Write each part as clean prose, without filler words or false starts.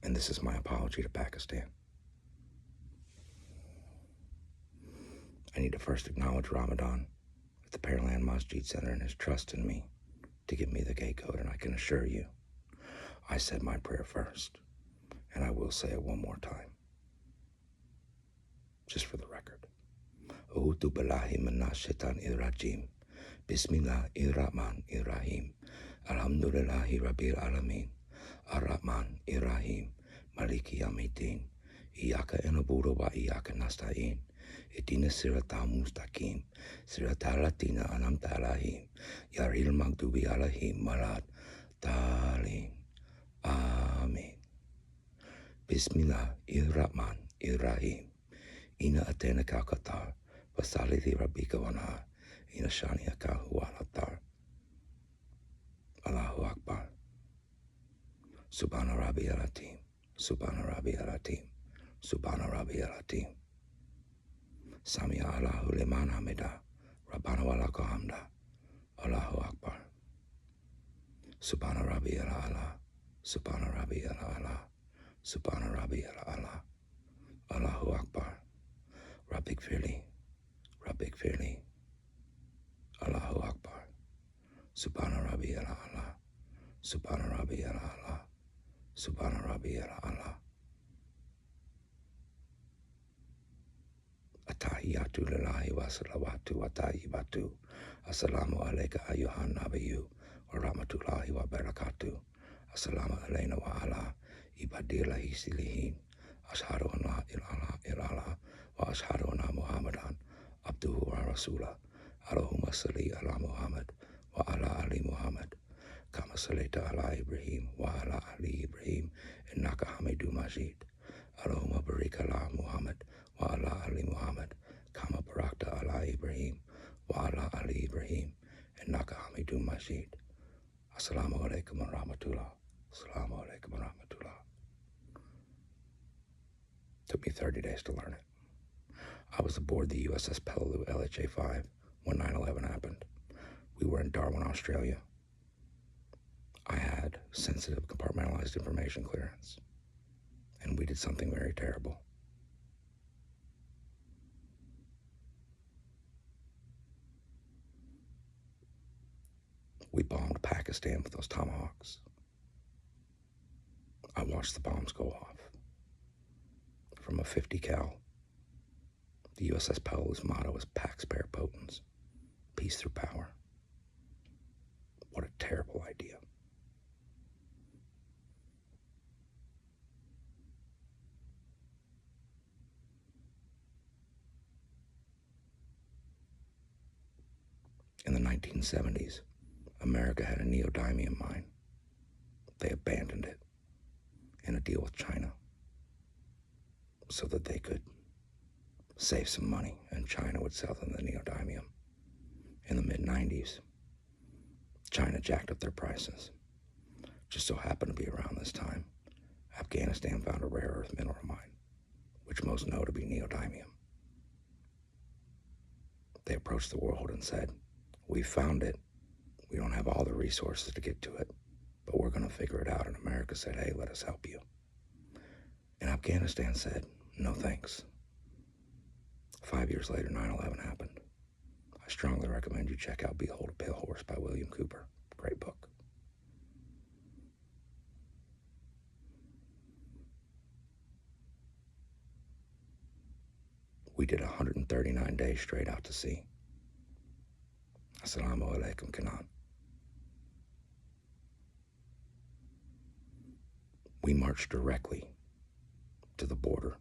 And this is my apology to Pakistan. I need to first acknowledge Ramadan at the Pearland Masjid Center and his trust in me to give me the gate code, and I can assure you, I said my prayer first, and I will say it one more time, just for the record. A'udhu billahi minash shaitanir rajim. Bismillahirrahmanirrahim. Alhamdulillahi rabbil alamin. Ar-Rahman-ir-Rahim. Maliki yawmiddin. Iyaka na'budu wa iyaka nasta'in. Ihdina siratal mustaqim. Siratal ladzina an'amta 'alaihim. Ghairil maghdubi 'alaihim waladdallin. Amin. Bismillahirrahmanirrahim. Inna atainaka al-kautsar fasalli li rabbika wanhar. Inna shani'aka huwal abtar. Allahu Akbar. Subhana Rabbiyal Azim. Subhana Rabbiyal Azim. Subhana Rabbiyal Azim. Sami'a Allahu liman hamidah. Rabbana wa lakal hamda. Allahu Akbar. Subhana Rabbiyal A'la. Subhana Rabbiyal A'la. Subhana Rabbiyal A'la. Allahu Akbar. Rabbik firli. Rabbik firli. Allahu Akbar. Subhana Rabbiyal A'la. Subhana Rabbiyal A'la. Subhana Rabbiyal A'la. Attahiyatu lillahi wa salawatu wa tayyibatu. Assalamu alayka ayyuhan nabiyyu wa rahmatullahi wa barakatuh. Assalamu alayna wa ala ibadillahi salihin. Ashhadu an la ilaha illallah wa ashhadu anna Muhammadan abduhu wa rasulah. Allahumma salli ala Muhammad wa ala ali Muhammad. Kama sallaita ala Ibrahim wa ala ali Ibrahim innaka Hamidum Majid. Allahumma barik ala Muhammad wa ala ali Muhammad kama barakta ala Ibrahim wa ala ali Ibrahim innaka Hamidum Majid. Assalamu alaikum wa rahmatullah. Assalamu alaikum wa rahmatullah. Took me 30 days to learn it. I was aboard the USS Peleliu LHA-5 when 9/11 happened. We were in Darwin, Australia. I had sensitive compartmentalized information clearance, and we did something very terrible. We bombed Pakistan with those Tomahawks. I watched the bombs go off. From a 50 cal, the USS Peleliu's motto is Pax Per Potens, peace through power. What a terrible idea. In the 1970s, America had a neodymium mine. They abandoned it in a deal with China so that they could save some money, and China would sell them the neodymium. In the mid-90s, China jacked up their prices. Just so happened to be around this time, Afghanistan found a rare earth mineral mine, which most know to be neodymium. They approached the world and said, "We found it. We don't have all the resources to get to it, but we're going to figure it out." And America said, "Hey, let us help you." And Afghanistan said, "No thanks." 5 years later, 9/11 happened. I strongly recommend you check out Behold a Pale Horse by William Cooper. Great book. We did 139 days straight out to sea. Assalamu Alaikum, Kanan. We marched directly to the border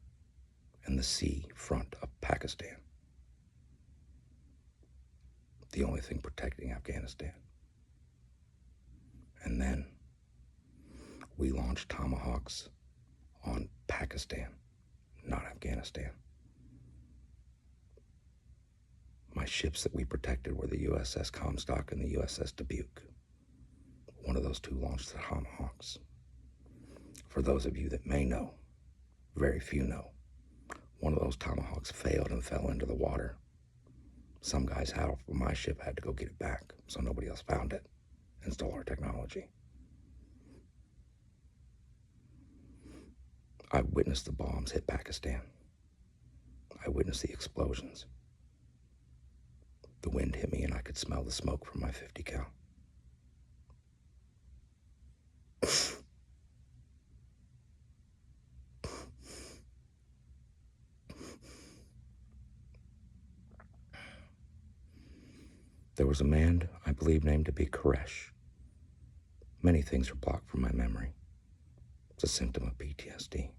and the sea front of Pakistan, the only thing protecting Afghanistan. And then we launched Tomahawks on Pakistan, not Afghanistan. My ships that we protected were the USS Comstock and the USS Dubuque. One of those two launched the Tomahawks. For those of you that may know, very few know, one of those Tomahawks failed and fell into the water. Some guys had off my ship had to go get it back, so nobody else found it and stole our technology. I witnessed the bombs hit Pakistan. I witnessed the explosions. The wind hit me and I could smell the smoke from my 50 cal. There was a man I believe named to be Koresh. Many things are blocked from my memory. It's a symptom of PTSD.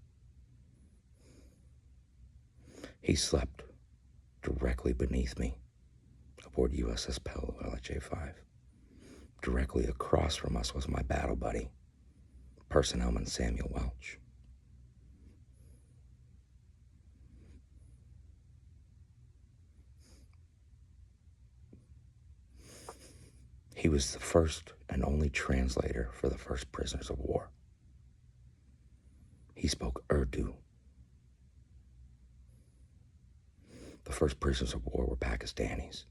He slept directly beneath me aboard USS Pello LHA-5. Directly across from us was my battle buddy, Personnelman Samuel Welch. He was the first and only translator for the first prisoners of war. He spoke Urdu. The first prisoners of war were Pakistanis.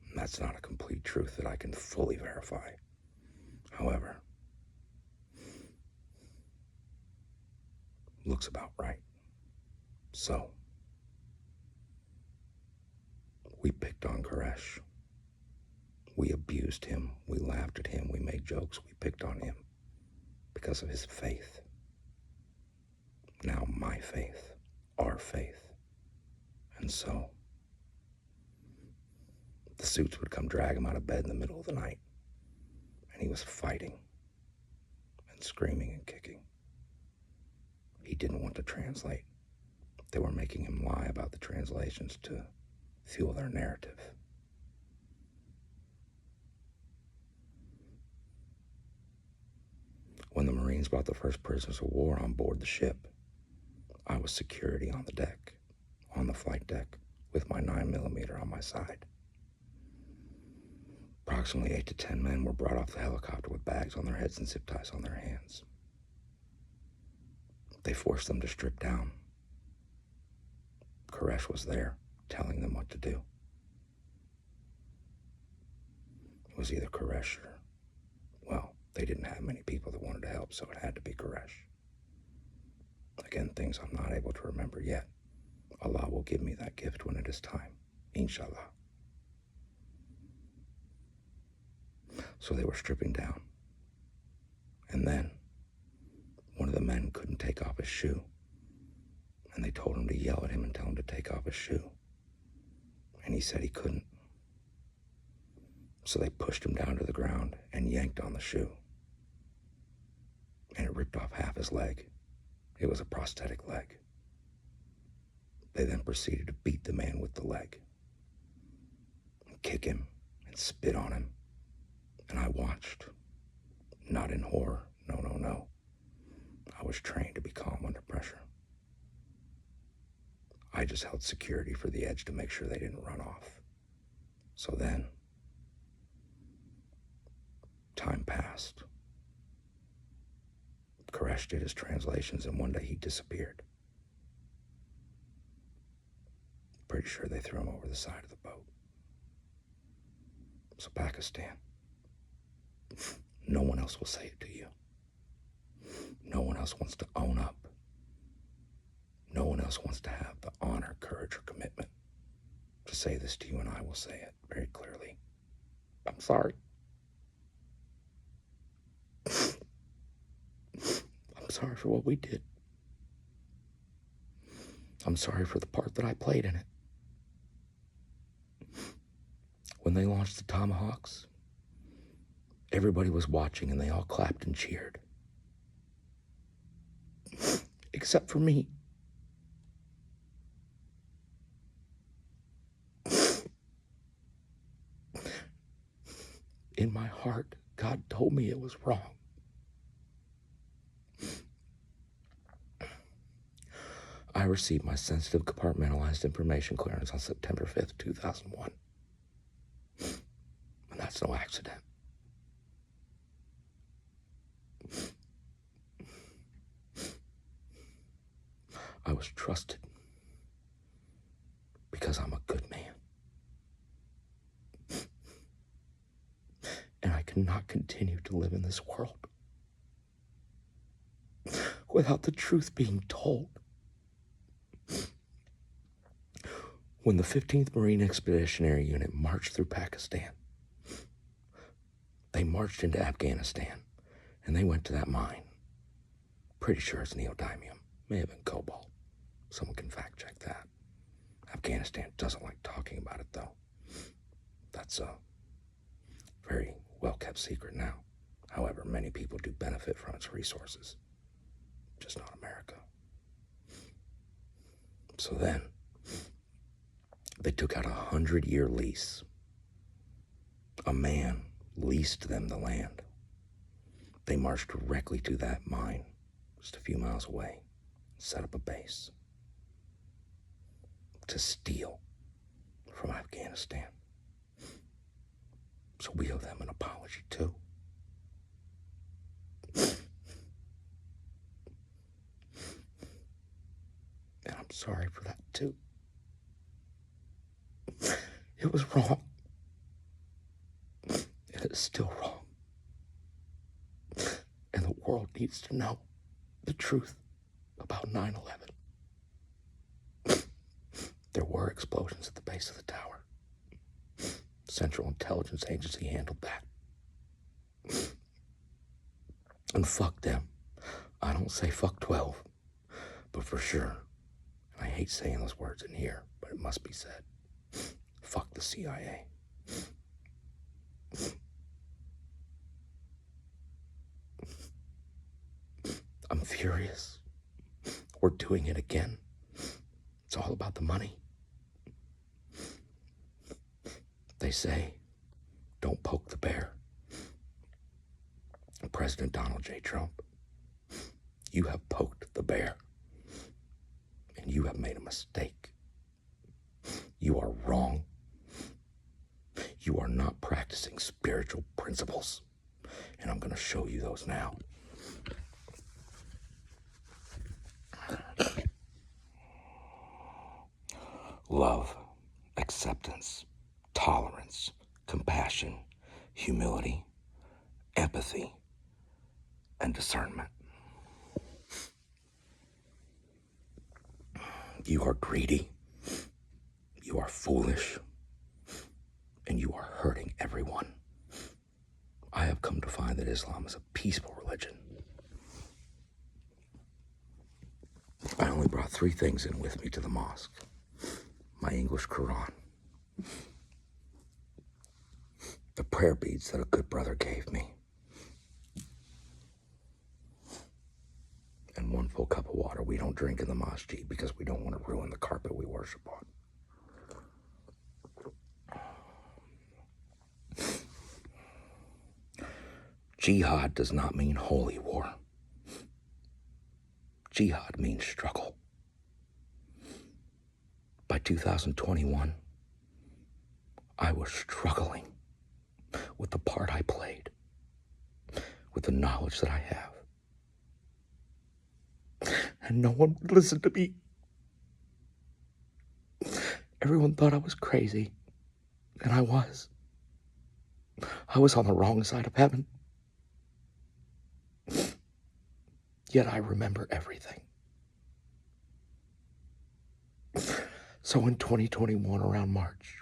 And that's not a complete truth that I can fully verify. However, looks about right. So, we picked on Koresh. We abused him. We laughed at him. We made jokes. We picked on him because of his faith. Now my faith, our faith. And so, the suits would come drag him out of bed in the middle of the night. And he was fighting and screaming and kicking. He didn't want to translate. They were making him lie about the translations to fuel their narrative. When the Marines brought the first prisoners of war on board the ship, I was security on the deck, on the flight deck, with my 9mm on my side. Approximately 8 to 10 men were brought off the helicopter with bags on their heads and zip ties on their hands. They forced them to strip down. Koresh was there, telling them what to do. It was either Koresh or, well, they didn't have many people that wanted to help, so it had to be Koresh. Again, things I'm not able to remember yet. Allah will give me that gift when it is time, inshallah. So they were stripping down. And then one of the men couldn't take off his shoe. And they told him to yell at him and tell him to take off his shoe. And he said he couldn't. So they pushed him down to the ground and yanked on the shoe. And it ripped off half his leg. It was a prosthetic leg. They then proceeded to beat the man with the leg, and kick him and spit on him. And I watched, not in horror, no. I was trained to be calm under pressure. I just held security for the edge to make sure they didn't run off. So then, time passed. Koresh did his translations, and one day he disappeared. Pretty sure they threw him over the side of the boat. So Pakistan, no one else will say it to you. No one else wants to own up. No one else wants to have the honor, courage, or commitment to say this to you, and I will say it very clearly. I'm sorry. I'm sorry for what we did. I'm sorry for the part that I played in it. When they launched the Tomahawks, everybody was watching and they all clapped and cheered. Except for me. In my heart, God told me it was wrong. I received my sensitive compartmentalized information clearance on September 5th, 2001. And that's no accident. I was trusted because I'm a good man. cannot continue to live in this world without the truth being told. When the 15th Marine Expeditionary Unit marched through Pakistan, they marched into Afghanistan, and they went to that mine. Pretty sure it's neodymium. May have been cobalt. Someone can fact check that. Afghanistan doesn't like talking about it, though. That's a very well-kept secret now. However, many people do benefit from its resources. Just not America. So then, they took out a 100-year lease. A man leased them the land. They marched directly to that mine, just a few miles away, set up a base to steal from Afghanistan. So we owe them an apology too. And I'm sorry for that too. It was wrong. And it's still wrong. And the world needs to know the truth about 9/11. There were explosions at the base of the tower. Central Intelligence Agency handled that. And fuck them. I don't say fuck 12, but for sure, and I hate saying those words in here, but it must be said, fuck the CIA. I'm furious. We're doing it again. It's all about the money. They say, don't poke the bear. President Donald J. Trump, you have poked the bear, and you have made a mistake. You are wrong. You are not practicing spiritual principles, and I'm going to show you those now. Love, acceptance, tolerance, compassion, humility, empathy, and discernment. You are greedy, you are foolish, and you are hurting everyone. I have come to find that Islam is a peaceful religion. I only brought 3 things in with me to the mosque. My English Quran, the prayer beads that a good brother gave me, and 1 full cup of water. We don't drink in the mosque because we don't want to ruin the carpet we worship on. Jihad does not mean holy war. Jihad means struggle. By 2021, I was struggling with the part I played, with the knowledge that I have. And no one would listen to me. Everyone thought I was crazy, and I was. I was on the wrong side of heaven. Yet I remember everything. So in 2021, around March,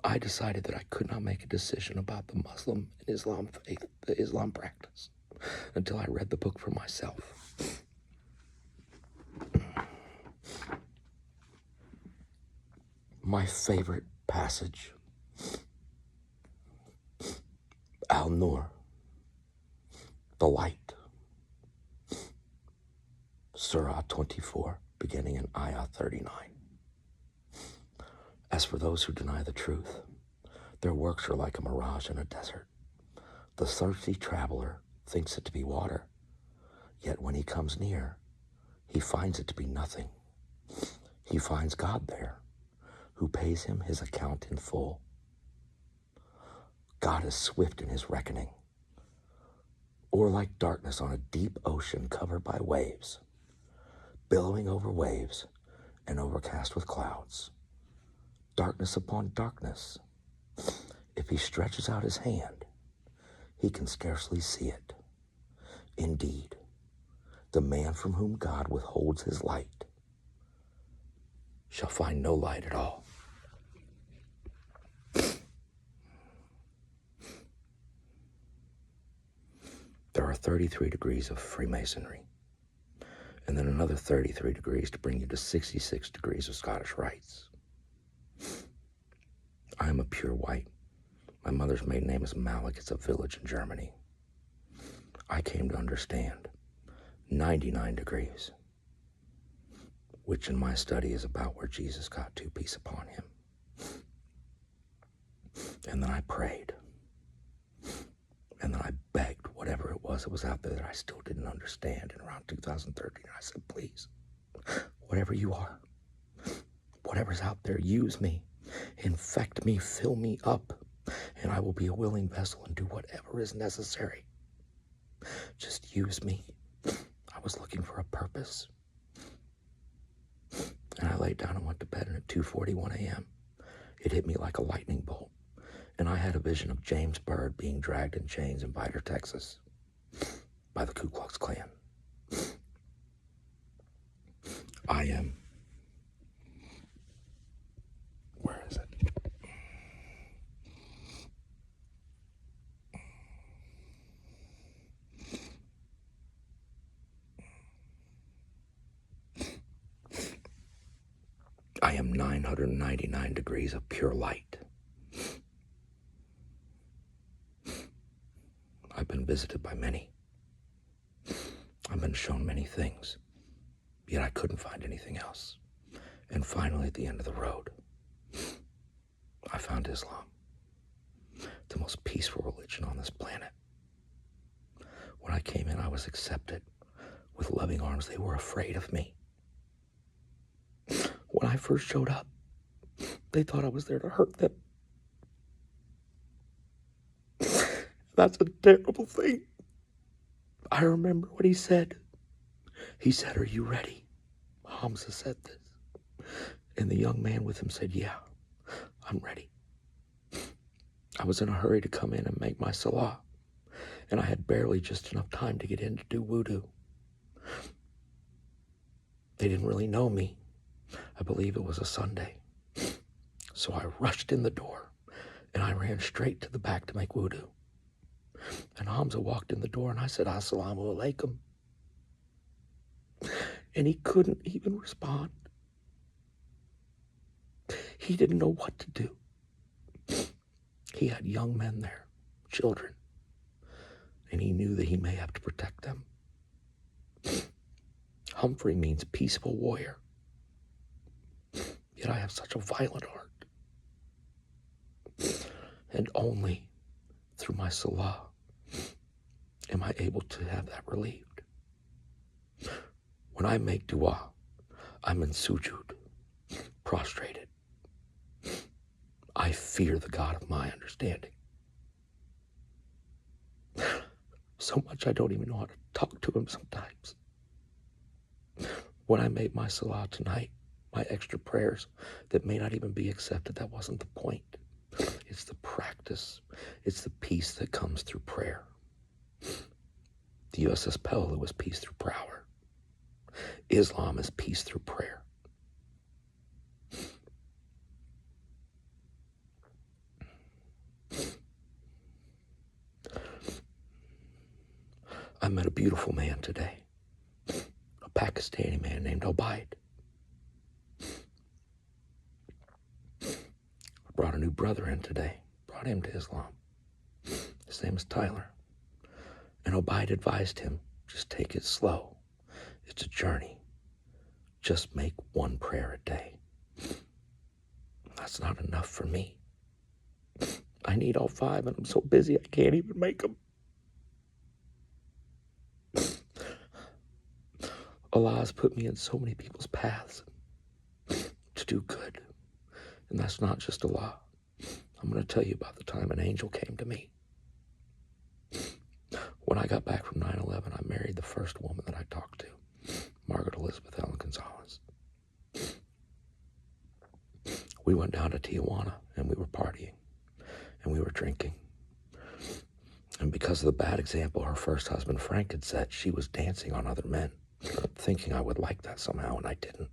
I decided that I could not make a decision about the Muslim and Islam faith, the Islam practice, until I read the book for myself. My favorite passage, Al-Nur, the light, Surah 24, beginning in Ayah 39. As for those who deny the truth, their works are like a mirage in a desert. The thirsty traveler thinks it to be water, yet when he comes near, he finds it to be nothing. He finds God there, who pays him his account in full. God is swift in his reckoning, or like darkness on a deep ocean covered by waves, billowing over waves and overcast with clouds. Darkness upon darkness. If he stretches out his hand, he can scarcely see it. Indeed, the man from whom God withholds his light shall find no light at all. There are 33 degrees of Freemasonry, and then another 33 degrees to bring you to 66 degrees of Scottish Rites. I am a pure white. My mother's maiden name is Malik. It's a village in Germany. I came to understand 99 degrees, which in my study is about where Jesus got to, peace upon him. And then I prayed. And then I begged whatever it was out there that I still didn't understand. In around 2013, I said, please, whatever you are, whatever's out there, use me, infect me, fill me up, and I will be a willing vessel and do whatever is necessary. Just use me. I was looking for a purpose. And I laid down and went to bed, and at 2:41 a.m., it hit me like a lightning bolt. And I had a vision of James Byrd being dragged in chains in Vidor, Texas, by the Ku Klux Klan. I am, where is it? I am 999 degrees of pure light. I've been visited by many. I've been shown many things, yet I couldn't find anything else. And finally, at the end of the road, I found Islam, the most peaceful religion on this planet. When I came in, I was accepted with loving arms. They were afraid of me. When I first showed up, they thought I was there to hurt them. That's a terrible thing. I remember what he said. He said, "Are you ready?" Hamza said this. And the young man with him said, "Yeah, I'm ready." I was in a hurry to come in and make my salah, and I had barely just enough time to get in to do wudu. They didn't really know me. I believe it was a Sunday. So I rushed in the door, and I ran straight to the back to make wudu. And Hamza walked in the door, and I said, "Assalamu alaikum." And he couldn't even respond. He didn't know what to do. He had young men there, children, and he knew that he may have to protect them. Humphrey means peaceful warrior. Yet I have such a violent heart. And only through my salah am I able to have that relieved. When I make dua, I'm in sujud, prostrated. I fear the God of my understanding. So much I don't even know how to talk to him sometimes. When I made my salah tonight, my extra prayers that may not even be accepted, that wasn't the point. It's the practice. It's the peace that comes through prayer. The USS Peleliu was peace through power. Islam is peace through prayer. I met a beautiful man today, a Pakistani man named Obaid. I brought a new brother in today, brought him to Islam. His name is Tyler. And Obaid advised him, just take it slow. It's a journey. Just make one prayer a day. That's not enough for me. I need all 5, and I'm so busy I can't even make them. Allah has put me in so many people's paths to do good. And that's not just Allah. I'm going to tell you about the time an angel came to me. When I got back from 9/11, I married the first woman that I talked to, Margaret Elizabeth Ellen Gonzalez. We went down to Tijuana, and we were partying, and we were drinking. And because of the bad example her first husband, Frank, had set, she was dancing on other men, thinking I would like that somehow, and I didn't.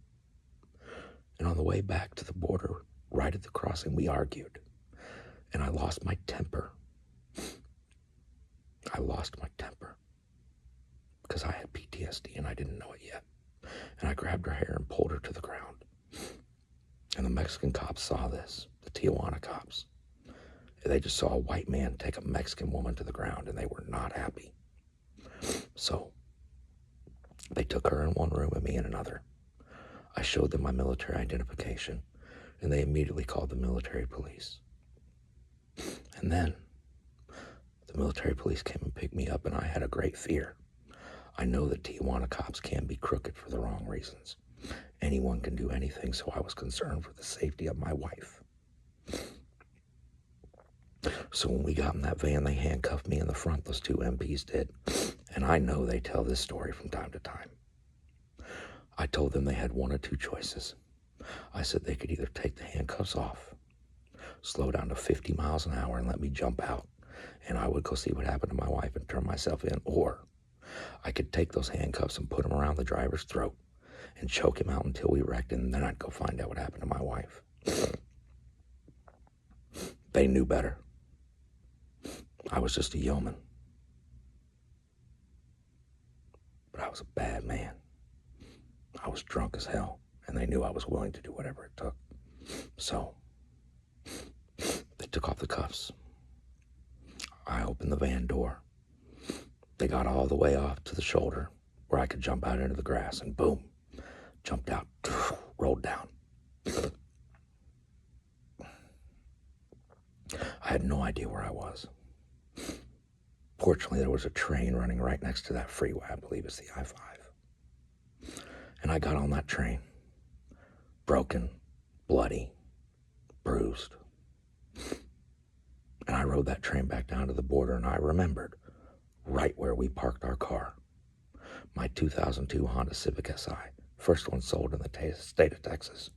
And on the way back to the border, right at the crossing, we argued. And I lost my temper. I lost my temper because I had PTSD and I didn't know it yet. And I grabbed her hair and pulled her to the ground. And the Mexican cops saw this, the Tijuana cops. And they just saw a white man take a Mexican woman to the ground, and they were not happy. So they took her in one room and me in another. I showed them my military identification, and they immediately called the military police. And then the military police came and picked me up, and I had a great fear. I know that Tijuana cops can be crooked for the wrong reasons. Anyone can do anything, so I was concerned for the safety of my wife. So when we got in that van, they handcuffed me in the front, those two MPs did. And I know they tell this story from time to time. I told them they had one or two choices. I said they could either take the handcuffs off, slow down to 50 miles an hour and let me jump out, and I would go see what happened to my wife and turn myself in, or I could take those handcuffs and put them around the driver's throat and choke him out until we wrecked, and then I'd go find out what happened to my wife. They knew better. I was just a yeoman. But I was a bad man. I was drunk as hell, and they knew I was willing to do whatever it took. So they took off the cuffs. I opened the van door. They got all the way off to the shoulder where I could jump out into the grass, and boom, jumped out, rolled down. I had no idea where I was. Fortunately, there was a train running right next to that freeway. I believe it's the I-5. And I got on that train, broken, bloody, bruised. And I rode that train back down to the border, and I remembered right where we parked our car. My 2002 Honda Civic Si, first one sold in the state of Texas.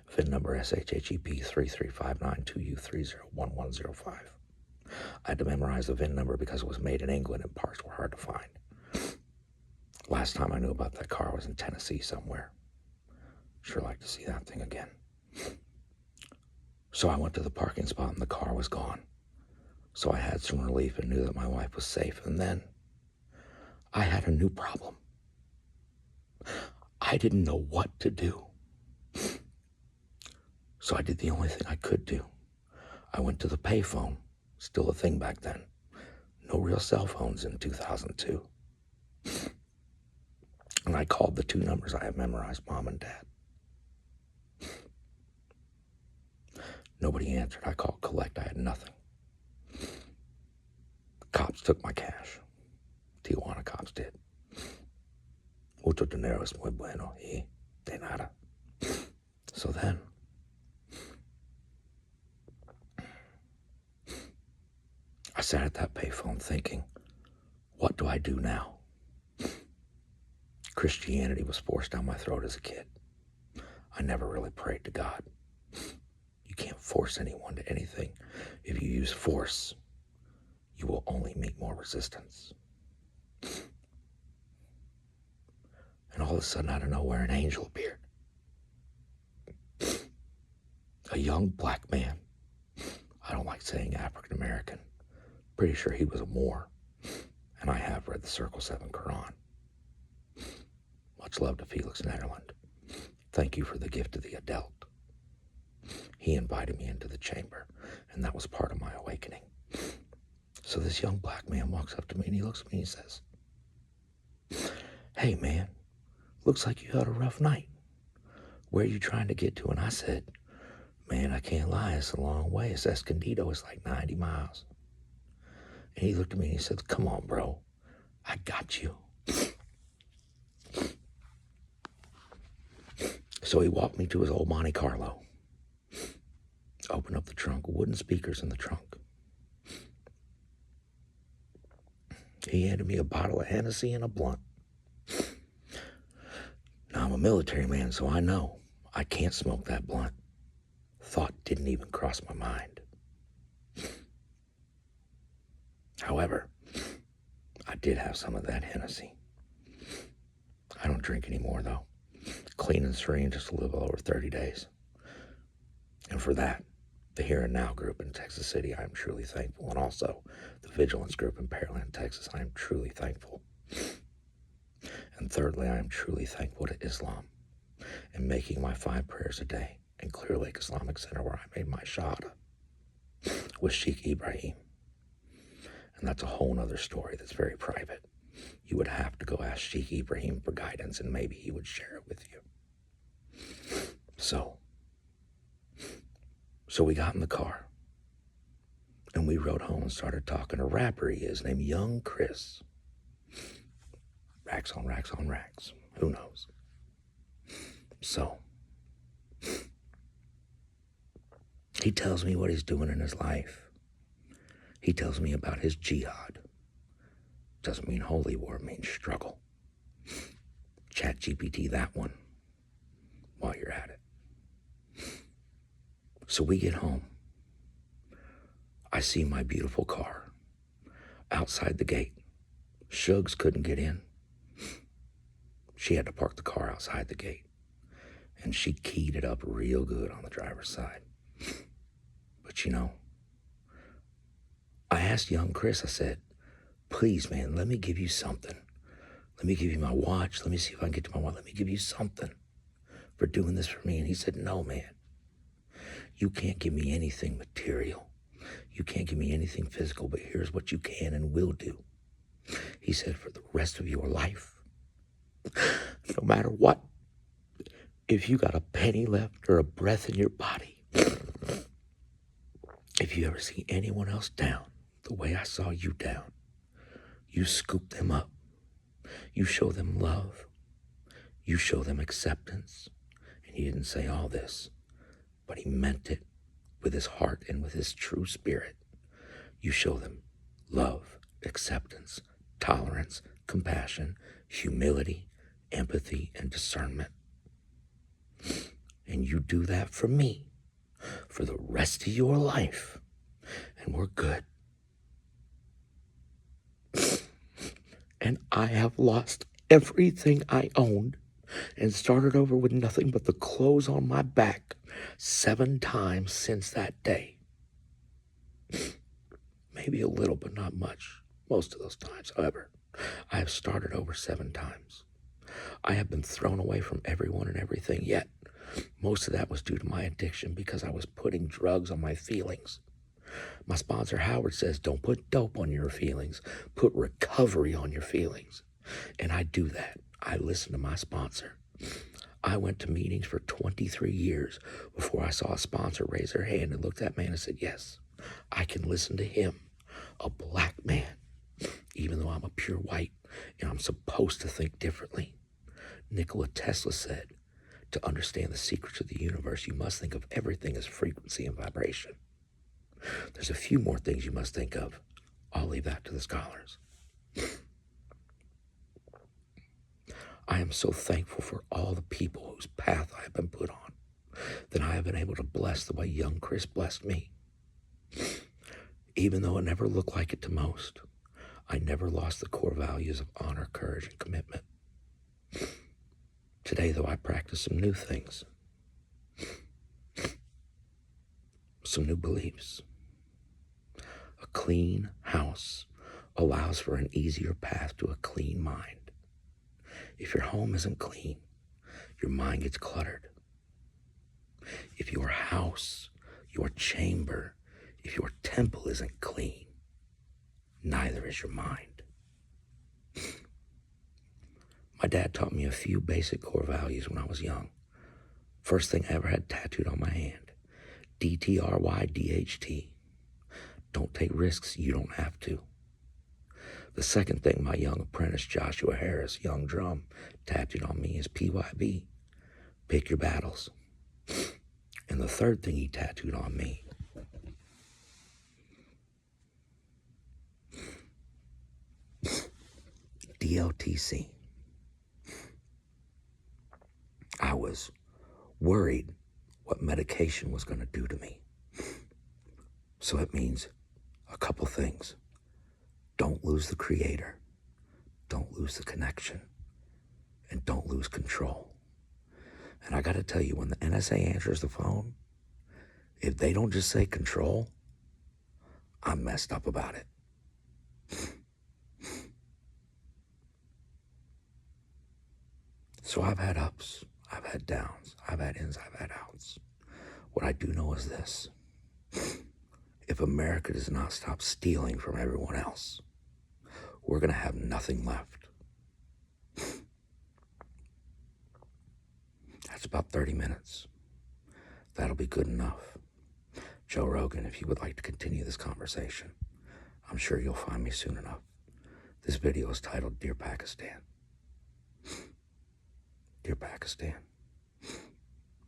VIN number SHHEP 3359-2U301105. I had to memorize the VIN number because it was made in England and parts were hard to find. Last time I knew about that car was in Tennessee somewhere. Sure like to see that thing again. So I went to the parking spot and the car was gone. So I had some relief and knew that my wife was safe. And then I had a new problem. I didn't know what to do. So I did the only thing I could do. I went to the payphone, still a thing back then. No real cell phones in 2002. And I called the two numbers I have memorized, Mom and Dad. Nobody answered. I called collect. I had nothing. Cops took my cash. Tijuana cops did. Mucho dinero es muy bueno y de nada. So then, I sat at that payphone thinking, what do I do now? Christianity was forced down my throat as a kid. I never really prayed to God. You can't force anyone to anything. If you use force, you will only meet more resistance. And all of a sudden, out of nowhere, an angel appeared. A young black man. I don't like saying African American. Pretty sure he was a Moor. And I have read the Circle 7 Quran. Much love to Felix Netherland. Thank you for the gift of the adult. He invited me into the chamber, and that was part of my awakening. So this young black man walks up to me, and he looks at me and he says, "Hey, man, looks like you had a rough night. Where are you trying to get to?" And I said, "Man, I can't lie, it's a long way. It's Escondido, it's like 90 miles. And he looked at me and he said, "Come on, bro, I got you." So he walked me to his old Monte Carlo. Opened up the trunk, wooden speakers in the trunk. He handed me a bottle of Hennessy and a blunt. Now, I'm a military man, so I know I can't smoke that blunt. Thought didn't even cross my mind. However, I did have some of that Hennessy. I don't drink anymore, though. Clean and serene, just a little over 30 days. And for that, the Here and Now group in Texas City, I am truly thankful. And also the Vigilance group in Pearland, Texas, I am truly thankful. And thirdly, I am truly thankful to Islam and making my 5 prayers a day in Clear Lake Islamic Center, where I made my shahada with Sheikh Ibrahim. And that's a whole nother story that's very private. You would have to go ask Sheikh Ibrahim for guidance, and maybe he would share it with you. So we got in the car, and we rode home and started talking. A rapper he is named Young Chris. Racks on racks on racks. Who knows? So he tells me what he's doing in his life. He tells me about his jihad. Doesn't mean holy war, it means struggle. Chat GPT that one while you're at it. So we get home. I see my beautiful car outside the gate. Shugs couldn't get in. She had to park the car outside the gate. And she keyed it up real good on the driver's side. But you know, I asked young Chris, I said, please, man, let me give you something. Let me give you my watch. Let me see if I can get to my watch. Let me give you something for doing this for me. And he said, no, man. You can't give me anything material. You can't give me anything physical, but here's what you can and will do. He said, for the rest of your life, no matter what, if you got a penny left or a breath in your body, if you ever see anyone else down the way I saw you down, you scoop them up. You show them love. You show them acceptance. And he didn't say all this, but he meant it with his heart and with his true spirit. You show them love, acceptance, tolerance, compassion, humility, empathy, and discernment. And you do that for me for the rest of your life, and we're good. And I have lost everything I owned and started over with nothing but the clothes on my back 7 times since that day. Maybe a little, but not much. Most of those times, however, I have started over 7 times. I have been thrown away from everyone and everything, yet most of that was due to my addiction because I was putting drugs on my feelings. My sponsor, Howard, says, don't put dope on your feelings. Put recovery on your feelings. And I do that. I listen to my sponsor. I went to meetings for 23 years before I saw a sponsor raise their hand and looked at me and said, yes, I can listen to him, a black man, even though I'm a pure white and I'm supposed to think differently. Nikola Tesla said, to understand the secrets of the universe, you must think of everything as frequency and vibration. There's a few more things you must think of. I'll leave that to the scholars. I am so thankful for all the people whose path I have been put on, that I have been able to bless the way young Chris blessed me. Even though it never looked like it to most, I never lost the core values of honor, courage, and commitment. Today, though, I practice some new things, some new beliefs. A clean house allows for an easier path to a clean mind. If your home isn't clean, your mind gets cluttered. If your house, your chamber, if your temple isn't clean, neither is your mind. My dad taught me a few basic core values when I was young. First thing I ever had tattooed on my hand, DTRYDHT. Don't take risks you don't have to. The second thing my young apprentice Joshua Harris, young drum, tattooed on me is PYB. Pick your battles. And the third thing he tattooed on me, DLTC. I was worried what medication was going to do to me. So it means a couple things. Don't lose the creator. Don't lose the connection. And don't lose control. And I got to tell you, when the NSA answers the phone, if they don't just say control, I'm messed up about it. So I've had ups, I've had downs, I've had ins, I've had outs. What I do know is this. If America does not stop stealing from everyone else, we're going to have nothing left. That's about 30 minutes. That'll be good enough. Joe Rogan, if you would like to continue this conversation, I'm sure you'll find me soon enough. This video is titled, Dear Pakistan. Dear Pakistan,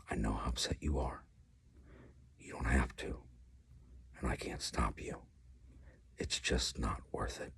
I know how upset you are. You don't have to, and I can't stop you. It's just not worth it.